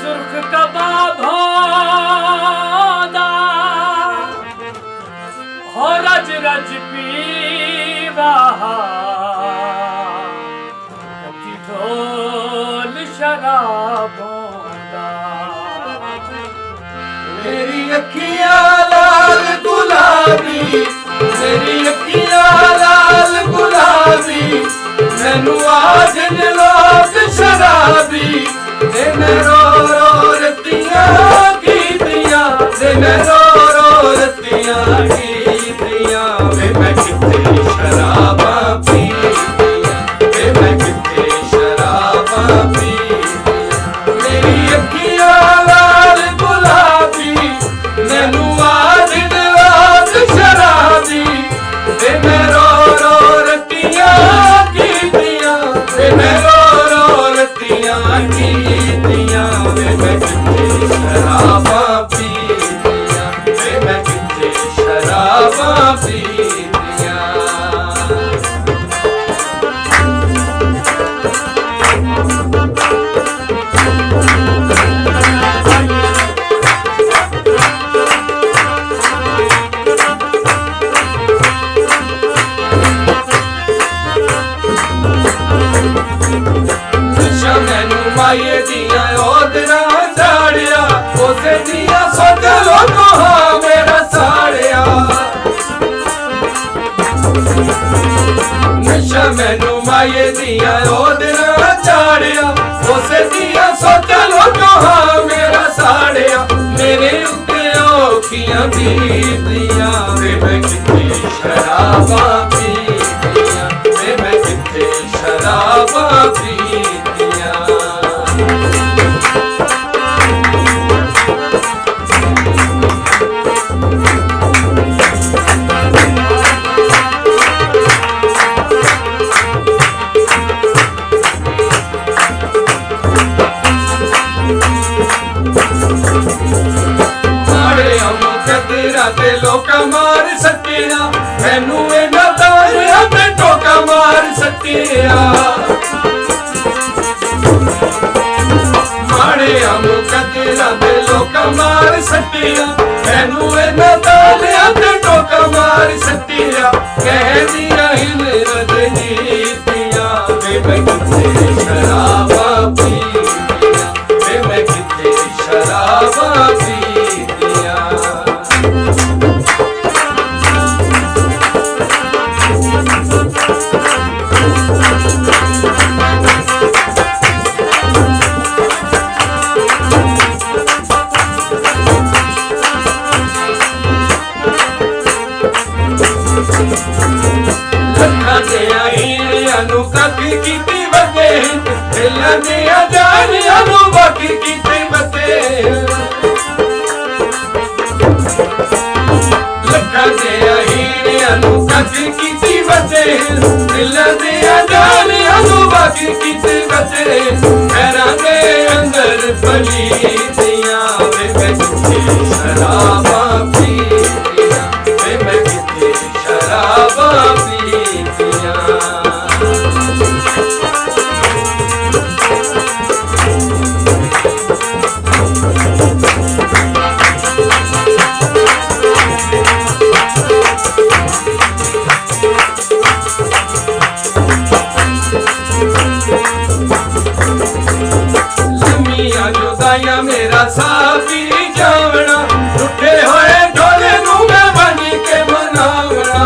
सुर्ख कबाबोदा हो रज रज पीवा कच्ची ढोल शराबोदा मेरी अखियां लाल गुलाबी मेरी अखियां लाल गुलाबी मैनू आज लोग शराबी ते मैं रो रो रतियां कीतियां ते मैं रो रो रतियां कीतियां वे मैं किते शराबां पीतियां वे मैं किते शराबां पीतियां मेरी अखियां लाल गुलाबी मैनू आज लोग शराबी ते मैं रो रो रतियां कीतियां ते मैं रो रो रतियां कीतियां वे मैं किते शराबां पीतियां वे मैं किते शराबां पीतियां नशा मैनू माये दिया ओदरा साड़िया उसे दिया सोच लोगो हाँ मेरा साड़िया नशा मैनू माये दिया ओदरा साड़िया उसे दिया सोच लोगो हाँ मेरा साड़िया मेरे उत्ते औखियां बीतियां वे मैं किते शराबां पीतियां वे मैं किते शराबां पीतियां माड़े अमो कदरा ते लोका मार सकिया मैनू इन्हां तारियां ते टोका मार सकिया माड़े अमो कदरा ते लोका मार सकिया मैनू इन्हां तारियां ते टोका मार सकिया कहदियां हिल रजनीतियां वे मैं किते शराबां पीतियां वे मैं किते शराबां पीतियां लखा दिया हीरियां नू कख कीती वते दिलां दिया जानियां नू वख कीती वते लखा दिया हीरियां नू कख कीती वते दिलां दिया जानियां नू वख कीती वते पैरां दे अंदर पलीतियां वे मैं किते शराबां पीतियां वे मैं किते शराबां पीतियां लम्मियां जुदाइयां मेरा साथी जावना टुटे होए ढोले नू मैं बन के मनावना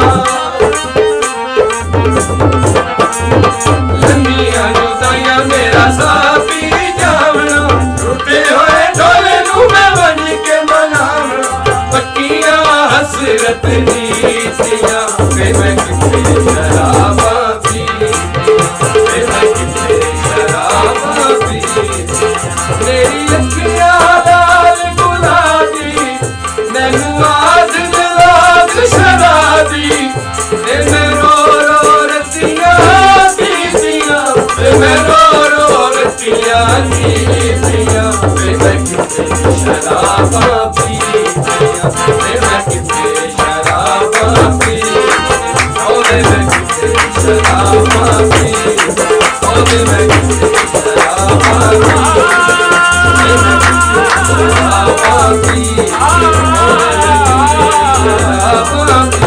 लम्मियां जुदाइयां मेरा साथी जावना टुटे होए ढोले नू मैं बन के मनावना पक्कियां हसरत नीतियां वे मैं किते शराबां पीतियां वे मैं किते शराबां पीतियां मेरी अखियां लाल गुलाबी मैनू आज लोग शराबी ते मैं रो रो रतियां कीतियां ते मैं रो रो रतियां कीतियां वे मैं किते शराबां पीतियां वे मैं किते शराबां पीतियां ओ वे मैं किते शराबां पीतियां ओ वे मैं किते शराबां पीतियां ਆਪ